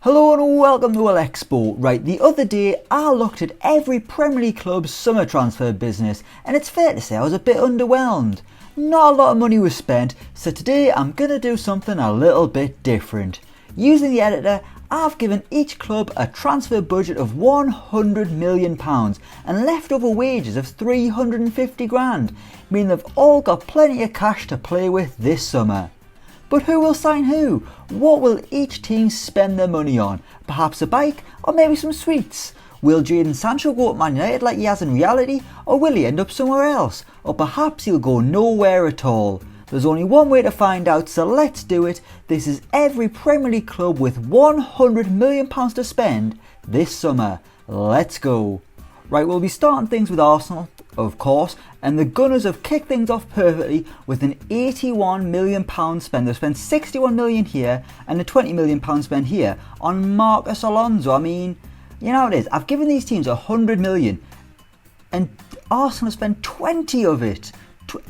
Hello and welcome to Elecspo. Right, the other day I looked at every Premier League club's summer transfer business and it's fair to say I was a bit underwhelmed. Not a lot of money was spent, so today I'm going to do something a little bit different. Using the editor, I've given each club a transfer budget of £100 million and leftover wages of 350 grand, meaning they've all got plenty of cash to play with this summer. But who will sign who? What will each team spend their money on? Perhaps a bike or maybe some sweets? Will Jadon Sancho go to Man United like he has in reality, or will he end up somewhere else? Or perhaps he'll go nowhere at all? There's only one way to find out, so let's do it. This is every Premier League club with £100 million to spend this summer. Let's go. Right, we'll be starting things with Arsenal, of course, and the Gunners have kicked things off perfectly with an £81 million spend. They've spent £61 million here and a £20 million spend here on Marcos Alonso. I mean, you know how it is. I've given these teams £100 million and Arsenal have spent 20 of it.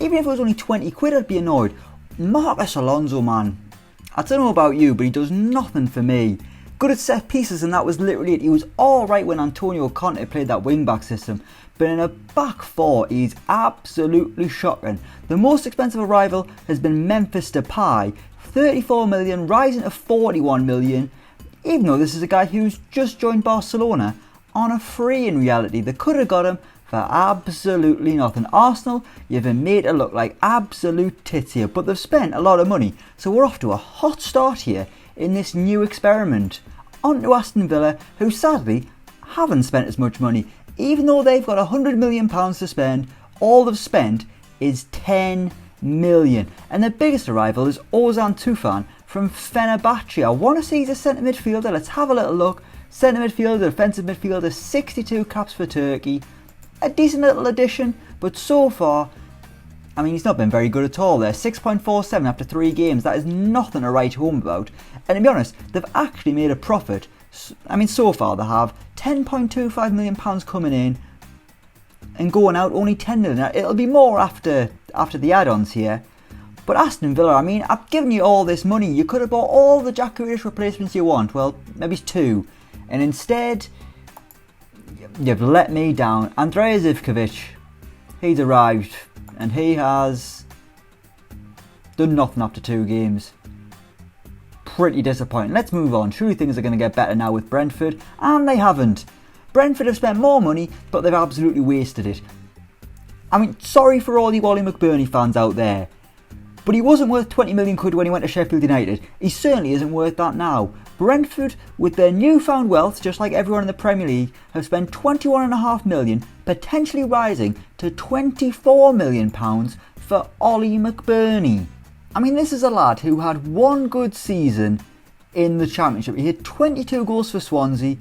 Even if it was only 20 quid, I'd be annoyed. Marcos Alonso, man, I don't know about you, but he does nothing for me. Good at set pieces, and that was literally it. He was alright when Antonio Conte played that wing-back system, but in a back four, he's absolutely shocking. The most expensive arrival has been Memphis Depay, 34 million, rising to 41 million, even though this is a guy who's just joined Barcelona on a free in reality. They could have got him for absolutely nothing. Arsenal, you've been made to look like absolute tits here, but they've spent a lot of money, so we're off to a hot start here in this new experiment. On to Aston Villa, who sadly haven't spent as much money. Even though they've got £100 million to spend, all they've spent is 10 million. And their biggest arrival is Ozan Tufan from Fenerbahce. I want to see he's a centre midfielder. Let's have a little look. Centre midfielder, defensive midfielder, 62 caps for Turkey. A decent little addition, but so far, I mean, he's not been very good at all there. 6.47 after 3 games. That is nothing to write home about. And to be honest, they've actually made a profit. I mean, so far they have £10.25 million coming in and going out only 10 million. Now, it'll be more after the add-ons here. But Aston Villa, I mean, I've given you all this money. You could have bought all the Jack Grealish replacements you want. Well, maybe 2. And instead, you've let me down. Andrea Zivkovic, he's arrived and he has done nothing after 2 games. Pretty disappointing. Let's move on. Surely things are going to get better now with Brentford, and they haven't. Brentford have spent more money, but they've absolutely wasted it. I mean, sorry for all you Ollie McBurney fans out there, but he wasn't worth 20 million quid when he went to Sheffield United. He certainly isn't worth that now. Brentford, with their newfound wealth, just like everyone in the Premier League, have spent £21.5 million, potentially rising to £24 million for Ollie McBurney. I mean, this is a lad who had 1 good season in the Championship. He had 22 goals for Swansea.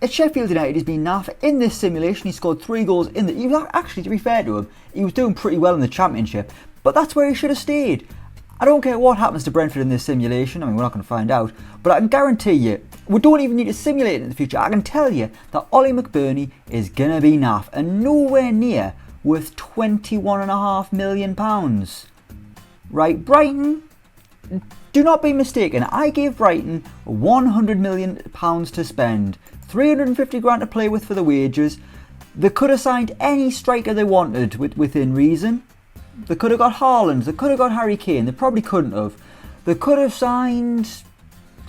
At Sheffield United, he's been naff. In this simulation, he scored 3 goals in the... He was actually, to be fair to him, he was doing pretty well in the Championship. But that's where he should have stayed. I don't care what happens to Brentford in this simulation. I mean, we're not going to find out. But I can guarantee you, we don't even need to simulate it in the future. I can tell you that Ollie McBurney is going to be naff and nowhere near worth £21.5 million. Right, Brighton, do not be mistaken. I gave Brighton £100 million to spend. 350 grand to play with for the wages. They could have signed any striker they wanted within reason. They could have got Haaland, they could have got Harry Kane, they probably couldn't have. They could have signed...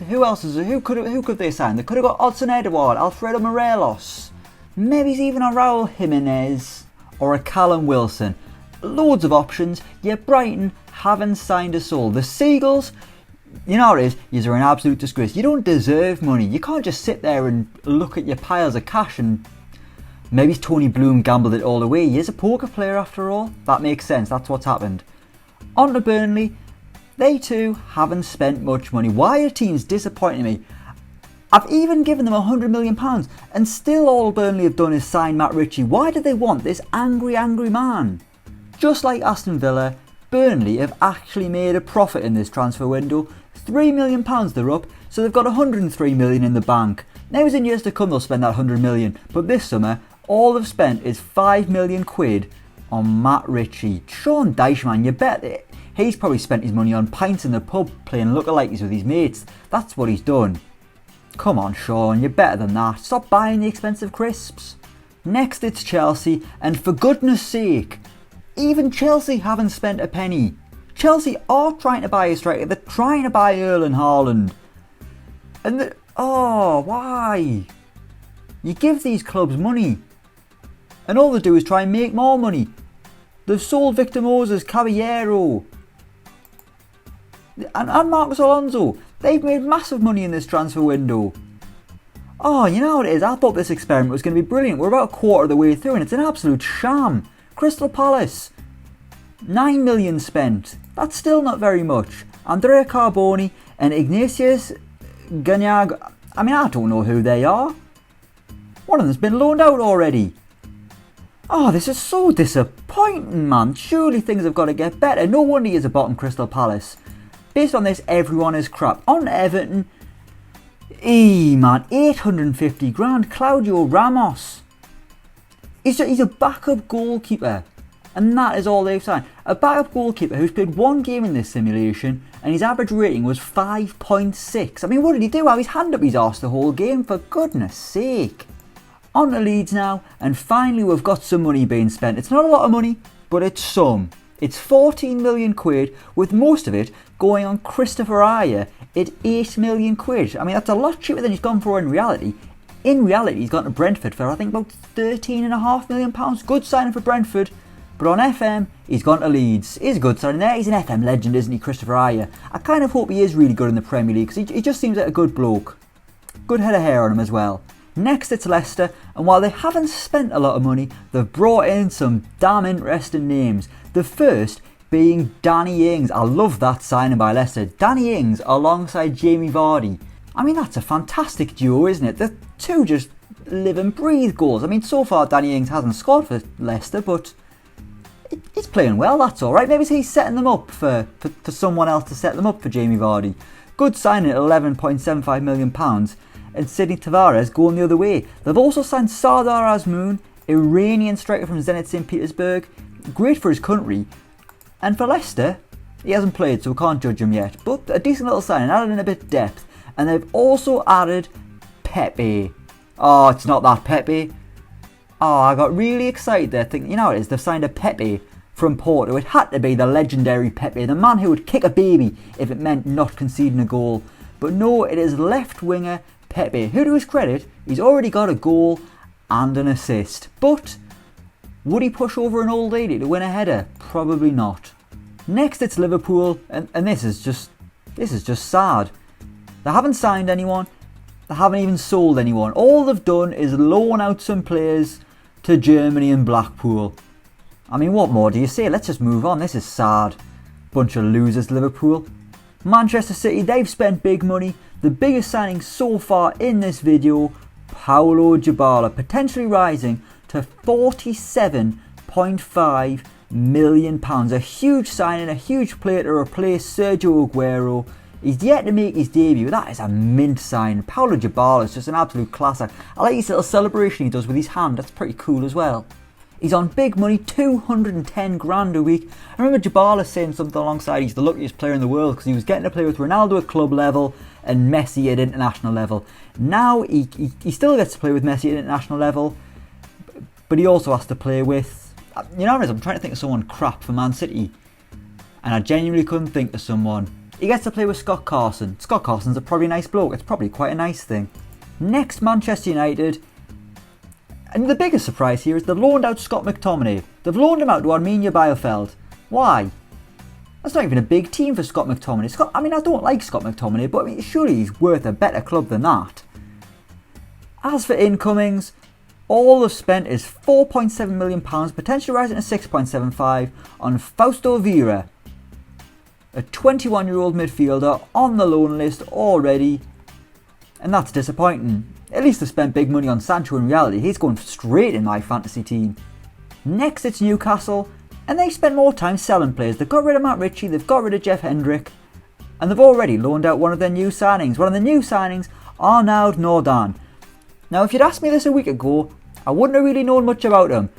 Who could they sign? They could have got Odson Edouard, Alfredo Morelos, maybe even a Raul Jimenez or a Callum Wilson. Loads of options, yet Brighton haven't signed a soul. The Seagulls, you know what it is, you're an absolute disgrace. You don't deserve money. You can't just sit there and look at your piles of cash and... Maybe Tony Bloom gambled it all away. He is a poker player after all. That makes sense, that's what's happened. On to Burnley. They too haven't spent much money. Why are teams disappointing me? I've even given them £100 million and still all Burnley have done is sign Matt Ritchie. Why do they want this angry man? Just like Aston Villa, Burnley have actually made a profit in this transfer window. £3 million they're up, so they've got £103 million in the bank. Now as in years to come they'll spend that £100 million, but this summer all they've spent is £5 million on Matt Ritchie. Sean Dyche, man, you bet he's probably spent his money on pints in the pub playing lookalikes with his mates. That's what he's done. Come on, Sean, you're better than that. Stop buying the expensive crisps. Next it's Chelsea, and for goodness sake, even Chelsea haven't spent a penny. Chelsea are trying to buy a striker. They're trying to buy Erling Haaland. And why? You give these clubs money, and all they do is try and make more money. They've sold Victor Moses, Caballero, and Marcos Alonso. They've made massive money in this transfer window. Oh, you know what it is? I thought this experiment was going to be brilliant. We're about a quarter of the way through and it's an absolute sham. Crystal Palace, 9 million spent. That's still not very much. Andrea Carboni and Ignatius Ganyag. I mean, I don't know who they are. One of them's been loaned out already. Oh, this is so disappointing, man. Surely things have got to get better. No wonder he is a bottom Crystal Palace. Based on this, everyone is crap. On Everton, man, 850 grand. Claudio Ramos. He's a backup goalkeeper. And that is all they've signed. A backup goalkeeper who's played one game in this simulation and his average rating was 5.6. I mean, what did he do? Have his hand up his arse the whole game? For goodness sake. On to Leeds now, and finally we've got some money being spent. It's not a lot of money, but it's some. It's 14 million quid, with most of it going on Christopher Ayer at 8 million quid. I mean, that's a lot cheaper than he's gone for in reality. In reality, he's gone to Brentford for, I think, about £13.5 million. Good signing for Brentford. But on FM, he's gone to Leeds. He's a good signing there. He's an FM legend, isn't he, Christopher Ayer? I kind of hope he is really good in the Premier League, because he just seems like a good bloke. Good head of hair on him as well. Next it's Leicester, and while they haven't spent a lot of money, they've brought in some damn interesting names. The first being Danny Ings. I love that signing by Leicester. Danny Ings alongside Jamie Vardy. I mean, that's a fantastic duo, isn't it? The two just live and breathe goals. I mean, so far Danny Ings hasn't scored for Leicester, but he's playing well, that's alright. Maybe he's setting them up for someone else to set them up for Jamie Vardy. Good signing at £11.75 million. And Sidney Tavares going the other way. They've also signed Sardar Azmoun, Iranian striker from Zenit St. Petersburg. Great for his country. And for Leicester, he hasn't played, so we can't judge him yet. But a decent little signing, added in a bit of depth. And they've also added Pepe. Oh, it's not that Pepe. Oh, I got really excited there thinking, you know what it is, they've signed a Pepe from Porto. It had to be the legendary Pepe, the man who would kick a baby if it meant not conceding a goal. But no, it is left winger Pepe, who to his credit, he's already got a goal and an assist. But would he push over an old lady to win a header? Probably not. Next it's Liverpool, and this is just sad. They haven't signed anyone, they haven't even sold anyone. All they've done is loan out some players to Germany and Blackpool. I mean, what more do you say? Let's just move on. This is sad. Bunch of losers, Liverpool. Manchester City, they've spent big money. The biggest signing so far in this video, Paulo Dybala, potentially rising to £47.5 million. A huge signing, a huge player to replace Sergio Aguero. He's yet to make his debut. That is a mint sign. Paulo Dybala is just an absolute classic. I like his little celebration he does with his hand. That's pretty cool as well. He's on big money, 210 grand a week. I remember Dybala saying something alongside he's the luckiest player in the world because he was getting to play with Ronaldo at club level and Messi at international level. Now he still gets to play with Messi at international level, but he also has to play with, you know, I'm trying to think of someone crap for Man City, and I genuinely couldn't think of someone. He gets to play with Scott Carson. Scott Carson's a probably nice bloke. It's probably quite a nice thing. Next, Manchester United. And the biggest surprise here is they've loaned out Scott McTominay. They've loaned him out to Arminia Bielefeld. Why? That's not even a big team for Scott McTominay. I don't like Scott McTominay, but I mean, surely he's worth a better club than that. As for incomings, all they've spent is £4.7 million, potentially rising to 6.75 on Fausto Vieira, a 21-year-old midfielder on the loan list already, and that's disappointing. At least they spent big money on Sancho in reality. He's going straight in my fantasy team. Next it's Newcastle, and they spent more time selling players. They've got rid of Matt Ritchie, they've got rid of Jeff Hendrick, and they've already loaned out one of their new signings. One of the new signings, Arnaud Nordan. Now if you'd asked me this a week ago, I wouldn't have really known much about him.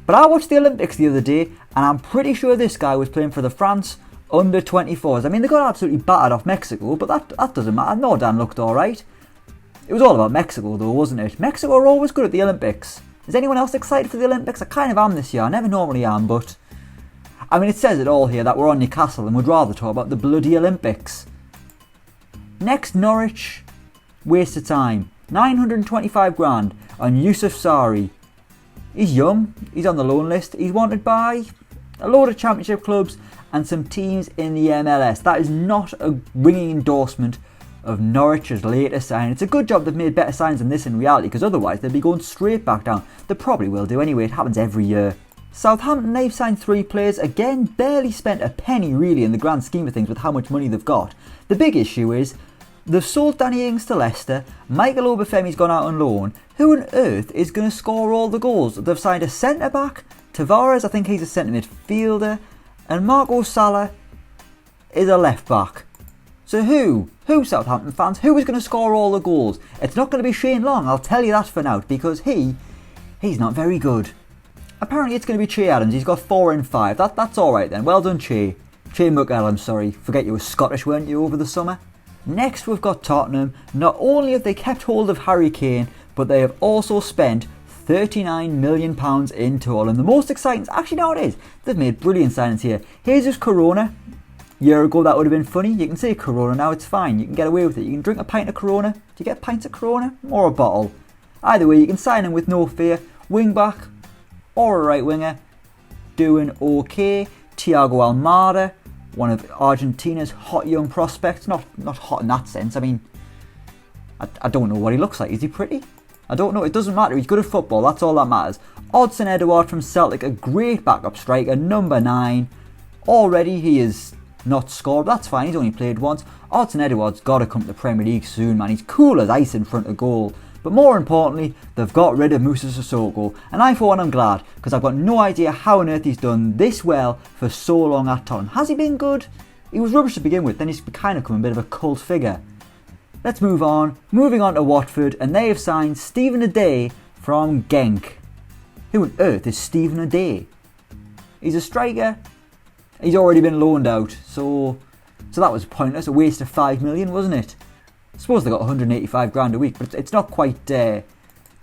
But I watched the Olympics the other day, and I'm pretty sure this guy was playing for the France under-24s. I mean, they got absolutely battered off Mexico, but that doesn't matter. Nordan looked alright. It was all about Mexico though, wasn't it? Mexico are always good at the Olympics. Is anyone else excited for the Olympics? I kind of am this year. I never normally am, but I mean, it says it all here that we're on Newcastle and would rather talk about the bloody Olympics. Next, Norwich. Waste of time. 925 grand on Yusuf Sari. He's young, he's on the loan list, he's wanted by a load of championship clubs and some teams in the MLS. That is not a ringing endorsement of Norwich's latest sign. It's a good job they've made better signs than this in reality, because otherwise they'd be going straight back down. They probably will do anyway, it happens every year. Southampton, they've signed 3 players, again barely spent a penny really in the grand scheme of things with how much money they've got. The big issue is they've sold Danny Ings to Leicester, Michael Obafemi's gone out on loan. Who on earth is going to score all the goals? They've signed a centre-back, Tavares, I think he's a centre midfielder, and Marco Salah is a left-back. So who Southampton fans, who is going to score all the goals? It's not going to be Shane Long, I'll tell you that for now, because he's not very good. Apparently it's going to be Che Adams, he's got 4 and 5, that's alright then, well done Che McElham, sorry, forget you were Scottish weren't you over the summer? Next we've got Tottenham. Not only have they kept hold of Harry Kane, but they have also spent £39 million in total, and the most exciting, actually no it is, they've made brilliant signings here. Here's just Corona. A year ago that would have been funny. You can say Corona now, it's fine. You can get away with it. You can drink a pint of Corona. Do you get pints of Corona? Or a bottle? Either way, you can sign him with no fear. Wing back or a right winger. Doing okay. Thiago Almada, one of Argentina's hot young prospects. Not hot in that sense. I mean, I don't know what he looks like. Is he pretty? I don't know. It doesn't matter. He's good at football. That's all that matters. Odsonne Edouard from Celtic, a great backup striker. Number 9. Already he is not scored, that's fine, he's only played once. Odsonne Edouard's got to come to the Premier League soon, man. He's cool as ice in front of goal. But more importantly, they've got rid of Moussa Sissoko, and I for one am glad, because I've got no idea how on earth he's done this well for so long at Tottenham. Has he been good? He was rubbish to begin with, then he's kind of become a bit of a cult figure. Let's move on. Moving on to Watford, and they have signed Stephen Ade from Genk. Who on earth is Stephen Ade? He's a striker. He's already been loaned out, so that was pointless, a waste of 5 million, wasn't it? I suppose they got 185 grand a week, but it's not quite the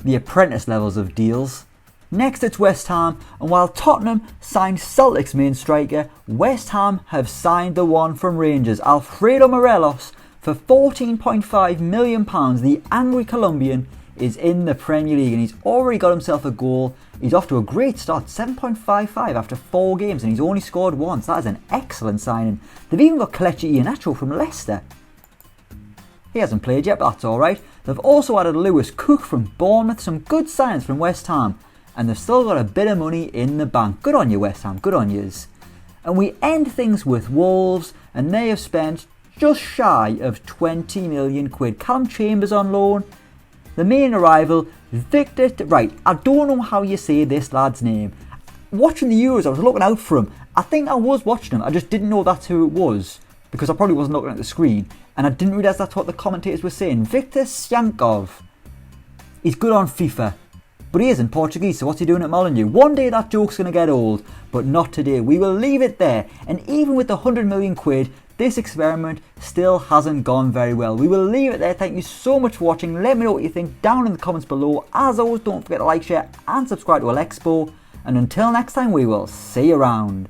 apprentice levels of deals. Next it's West Ham, and while Tottenham signed Celtic's main striker, West Ham have signed the one from Rangers, Alfredo Morelos, for £14.5 million. The angry Colombian is in the Premier League and he's already got himself a goal. He's off to a great start, 7.55 after 4 games, and he's only scored once. That is an excellent signing. They've even got Kelechi Iheanacho from Leicester. He hasn't played yet, but that's alright. They've also added Lewis Cook from Bournemouth, some good signs from West Ham, and they've still got a bit of money in the bank. Good on you, West Ham, good on yous. And we end things with Wolves, and they have spent just shy of 20 million quid. Callum Chambers on loan. The main arrival, Victor... Right, I don't know how you say this lad's name. Watching the Euros, I was looking out for him. I think I was watching him, I just didn't know that's who it was, because I probably wasn't looking at the screen, and I didn't realise that's what the commentators were saying. Victor Sjankov. He's good on FIFA, but he isn't Portuguese, so what's he doing at Molineux? One day that joke's going to get old, but not today. We will leave it there, and even with the 100 million quid, this experiment still hasn't gone very well. We will leave it there. Thank you so much for watching. Let me know what you think down in the comments below. As always, don't forget to like, share and subscribe to Elecspo. And until next time, we will see you around.